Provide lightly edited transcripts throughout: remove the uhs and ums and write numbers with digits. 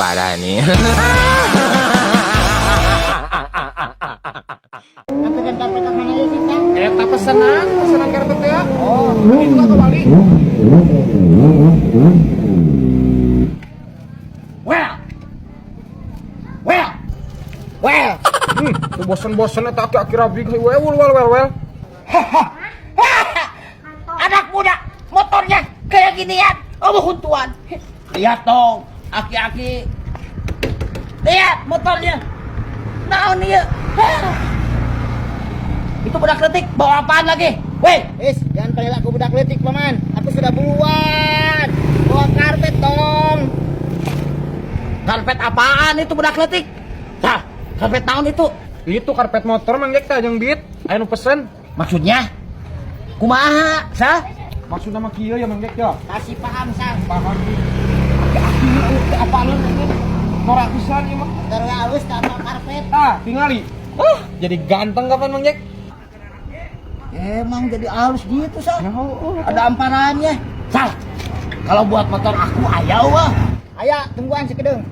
parah nih. Karpet mana ya sih, Kang? Eta pesanan karpet ya. Oh, Itu ke Bali. well. Well. Tuh bosan-bosan eta aki-aki rabi kayak well. Anak muda, motornya kayak ginian. Oh, huntuan. Lihat dong, aki-aki. Lihat motornya. Naon ieu? Itu budak letik, bawa apaan lagi? Weh, jangan panggil aku budak letik, Paman. Aku sudah buruan. Bawa karpet dong. Karpet apaan itu budak letik? Nah, karpet naon itu? Itu karpet motor Mang Jack teh jeung Beat. Aya nu pesen. Maksudnya? Kumaha, Sah? Maksudna mah kieu ya Mang Jack ya. Kasih paham, Sah. Paham. Aki-aki apaan ini? Norak pisan ieu mah. Terus tanpa karpet. Tingali. Jadi ganteng kapan Mang Jack? Emang jadi halus gitu, Sal. Ada amparannya. Sal, kalau buat motor aku ayah wah. Ayah, tungguan si kedeng.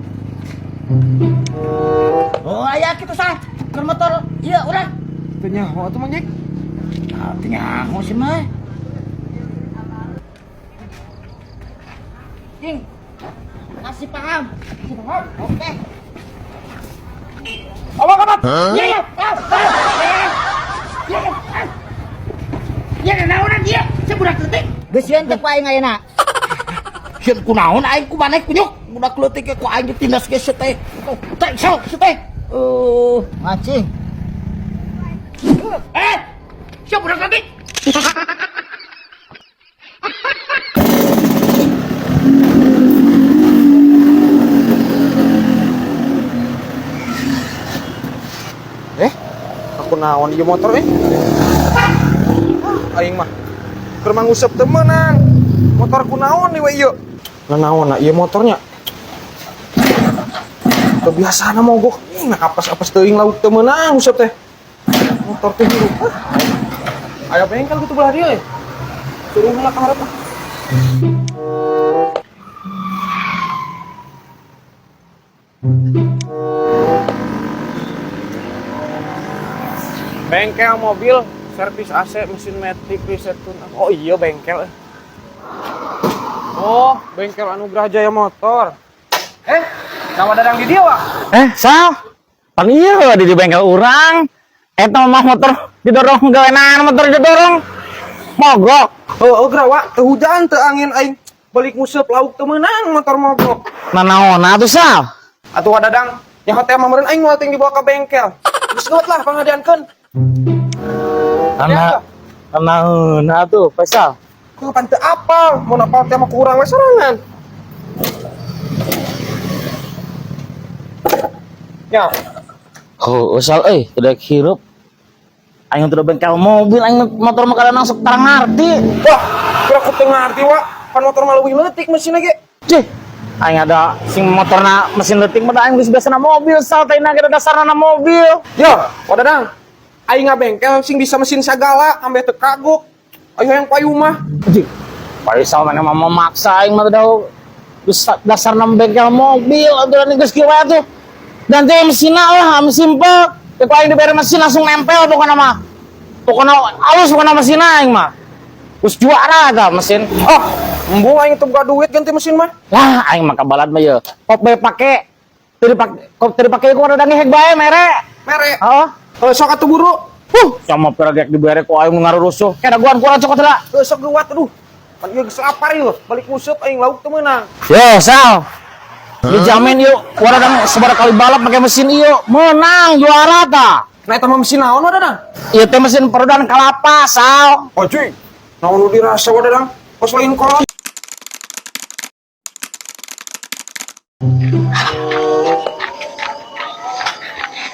Oh, ayah gitu, Sal. Ke motor, iya, udah. Teu nyaho atuh Mang Jack. Artinya aku sih mah. Cing, kasih paham. Oke. Awak. Iya. Ya naonan dia, saya budak letik. Geus sieun teh ku aing ayeuna. Sieun kunaon aing ku maneh kunyuk. Budak letik ku aing ditindas ge teh. Teh sok teh. Macing. Siapa budak letik? Aku naon ieu motor aing mah keur mangusep teu meunang. Motor kunaon nih we ieu? Nanaonna ieu motornya? Kebiasaan mogok. Apes-apes teuing laut teu meunang usep teh. Motor teh hirup. Aya bengkel gitu belah dieu. Suruh heula ka hareup. Bengkel mobil, servis AC, mesin matic, reset tune. Oh iya bengkel. Oh, bengkel Anugrah Jaya Motor. Nama dadang di dia, Wak? Sal, pan iya di bengkel urang. Eta mah motor didorong gawenan motor didorong. Mogok. Oh, Wak, teu hujan, teu angin aing balik nguseup lauk teu meunang motor mogok. Nanaonna atuh Sal? Atuh dadang, nya hotel mah meureun aing moal ting dibawa ka bengkel. Geus ngeut lah pangadiankeun. Nanaonna atuh, Sal. Ku pan teu apal, mun apal teh mah kurang we sorangan. Ya, Sal tidak hirup. Aing teu bengkel mobil, aing motor mah kadang sok tarang ngarti. wah, kira ku teu ngarti, Wak. Pan motor mah leuwih leutik mesinna ge. Cih, aing ada sing motorna mesin leutik mah aing geus biasana mobil, Sal, teh na dasarna mobil. Yo, wadadang. Aing ngabengkel sing bisa mesin sagala, ambe teu kagok. Ayo yang payu mah. Cih, Sal mana mah memaksa aing mah teu dasarna bengkel mobil, aturan geus kieu wae tuh. Dan teh mesinna lah, simpel. Teu aing dibere mesin langsung nempel pokona mah. Pokona alus pokona mesin aing mah. Terus juara eta mesin. Embung aing teu boga duit ganti mesin mah. Lah aing mah kabalad mah ye. Kop bae pake. Teu dipake ku ada ngehek bae mere. Mere. Heeh. Sok atuh buru. Sama peragek dibere ku aing ngarurusuh. Kena guan kurang cokot lah. Sok geuwat aduh. Pan ieu geus lapar ieu, balik nguseup aing lauk teu meunang. Yo, Sal. Dijamin yuk, wadadang sebar kali balap pakai mesin ieu, menang juara ta. Nah eta mah mesin naon wadadang? Ieu teh mesin perudan kelapa, Sal. Oh cuy. Naon nu dirasa wadadang? Pos lain kolot.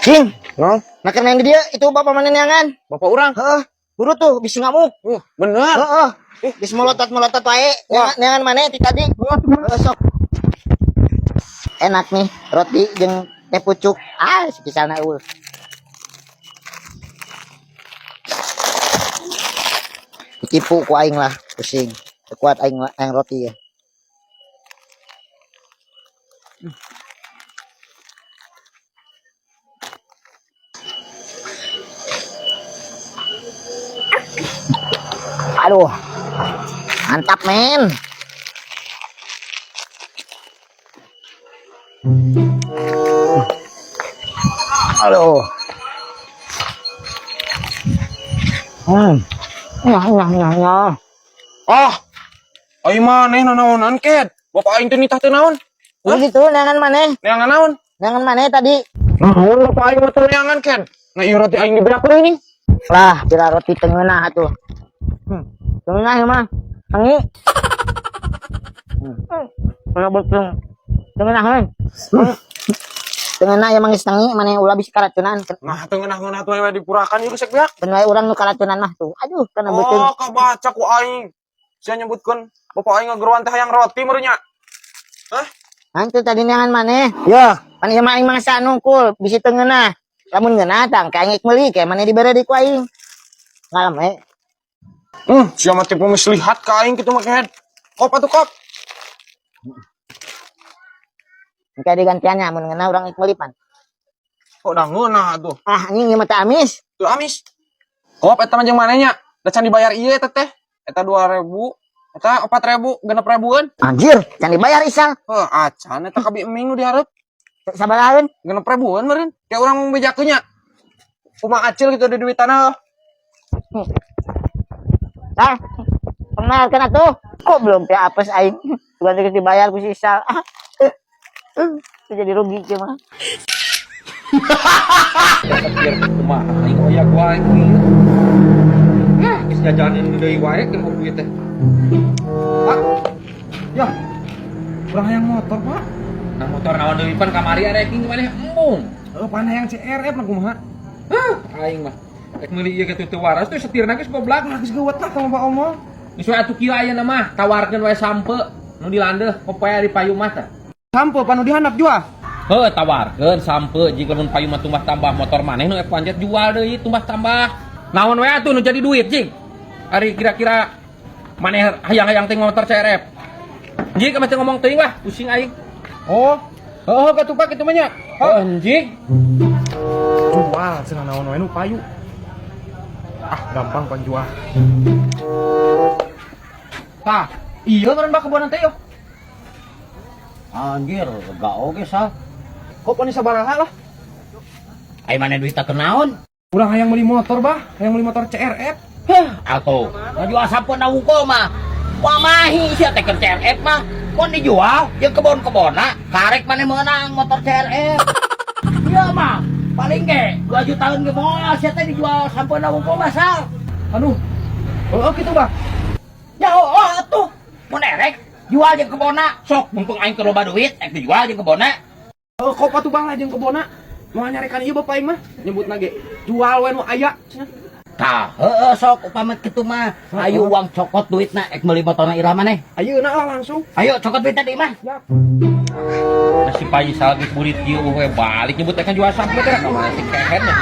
Cing, Nah, nah karena yang dia itu bapak mana neangan? bapak urang. Buru tuh bisa ngamuk. Bener. Bisa melotot wae. Neangan mana ti tadi? Sok. Enak nih roti jeung teh pucuk. Sepisalna eueuh. Ditipu ku aing lah, pusing. Kuat aing roti ya. Aduh. Mantap, men. Aduh. Ya. Ah, ayo maneh nanaonan ket. Bapak aing teh nitah teu naon. Udah gitu, neangan maneh. Neangan naon? Neangan maneh tadi. Naon bapak aing mah teu neangan ket. Nah ieu roti aing diberak ini. Lah, kira roti tengenah atuh. Tengenah ya mah. Tangi. Kalau betul. Tengenah kan. Tengenah ya mangis tangi mana ulah bisa karacunan. Nah teu ngeunah-ngeunah teh dipurakan ieu geus beak. Dan wae urang nu karacunan mah tuh. Aduh, kana betul. Oh, kabaca ku aing. Sia nyebutkeun bapak aing ngageruan teh hayang roti meureun nya. Hah? Hantu tadi neangan maneh. Yo, pan ieu mah aing mangsa nungkul bisi tengenah. Lamun ngeunah tang kaengek meuli kayak maneh dibere di ku aing. Ngalem Sia mah tipe geus lihat ka aing kitu mah ket. Kop atuh kop. Engke digantiannya mun ngeunah urang ik meuli pan. Kok da ngeunah atuh. Ah, anjing ieu mah teh amis. Tuh amis. Kop eta mah jeung manehnya. Da can dibayar ieu eta teh. Eta 2.000, eta 4.000, 6.000-an. Anjir, can dibayar isal. Heuh, acan eta kabi eming nu dihareup. Sabaraheun? 6.000-an meureun. Kayak urang bejakeun nya. Kumaha acil gitu di duitana. Tah. Kenalkan atuh. Kok belum teh apes aing. Bukan geus dibayar ku si isal. Jadi rugi kieu mah. Biar kumaha aing hoyak wae kuy. Geus jajanan deui wae keur duit teh. Pak. Ya. Urang hayang motor, Pak. Nah motor naon deui pan kamari arek king maneh embung. Heuh, pan hayang CRF mah kumaha? Aing mah rek meuli ieu ke teu waras teh setirna geus goblak. Geus geuwet lah sama Pak Omong. Geus we atuh kieu ayeuna mah tawarkeun wae sampe nu dilandeuh popoe di payung mah teh. Sampo panu dihandap jual. Heuh tawarkeun sampe jika mun payung mah tumbah tambah motor maneh nu panjat jual deui tumbah tambah. Naon we atuh nu jadi duit cing. Ari kira-kira maneh hayang-hayang teh motor CRF. Jika macam ngomong teuing lah pusing aing. Oh. Heuh, katupak kitu mah nya. Anjing. Jual cenah naon wae nu payu. Ah, gampang pan jual. Tah, iya meureun bak kebonan teh yo. Anjir, lega oge sal. Kok pan sabaraha lah? Ai maneh duit teh naon? Urang hayang meuli motor, Bah. Hayang meuli motor CRF. Atuh, ngajual sampun wungkul mah. Pamahi sia teh keur CRF mah. Kon dijual jeung kebon-kebonna, karek maneh meunang motor CRF. Iya mah, paling ge 2 jutaan ge moal sia teh dijual sampun wungkul mah sal. Aduh. Oh, gitu, Bah. Ya atuh. Mun erek jual jeung kebonna, sok mumpung aing keur loba duit, ek dijual jeung kebonna. Kok atuh Bang lajeng kebona. Moal nyarekan ieu bapak aing mah nyebutna ge jual we nu aya cenah. Tah, heueuh sok upamet kitu mah. Ayo uang cokot duitna ek meuli motorna irah maneh. Ayeuna lah langsung. Ayo cokot duitna di mah. Ya. Nasi payi salgi burit kieu we balik nyebut kan jual sampe teh ka mana sih kehennya.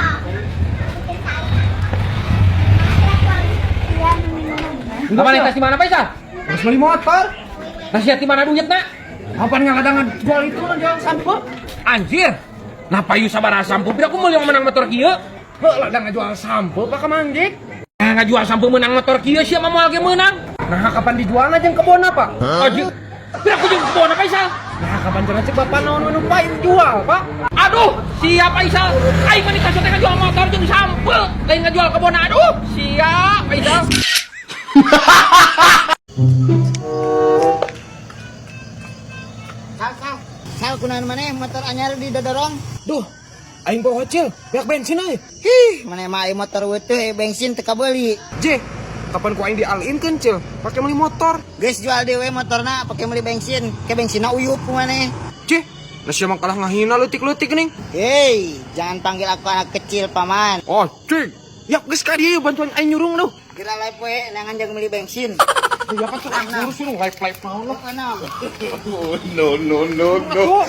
Kamane tas di mana Faisal? Terus meuli motor. Nasihat di mana duitna? Apaan ngaladangan jual itu lah jual sampo. Anjir. Nah payu sabaraha sampo pira ku meuli menang motor kieu? Heuh, ladang ngajual sampo Pak Kamanggik. Ngajual sampo menang motor kieu sia mah moal ge meunang. Nah, kapan dijualna jeung kebona, Pak? Anjir. Pira ku jeung kebona Faisal? Nah, kapan cenah cek bapak naon nu payu jual, Pak? Aduh, siap Faisal. Aing mah dikasih teh ngajual motor jeung sampo, lain ngajual kebona. Aduh, siap Faisal. Sal kunaon maneh motor anyar di dodorong. Duh, aing bawa Cil, pihak bensin aja. Maneh mah aya motor weutuh bensin teu kabeuli. J, kapan ku aing dialin Cil? Pakai meuli motor. Geus jual dewe motorna pake meuli bensin. Ke bensinna uyup ku maneh. J, nah siapa kalah ngahina leutik-leutik nih. Hei, jangan panggil aku anak kecil, Paman. Oh, Cil. Ya, geus ka dieu bantuan aing nyurung duh. Kira live we nangan jeung meuli bensin. Ya kan suruh live naon lo. Mana? No.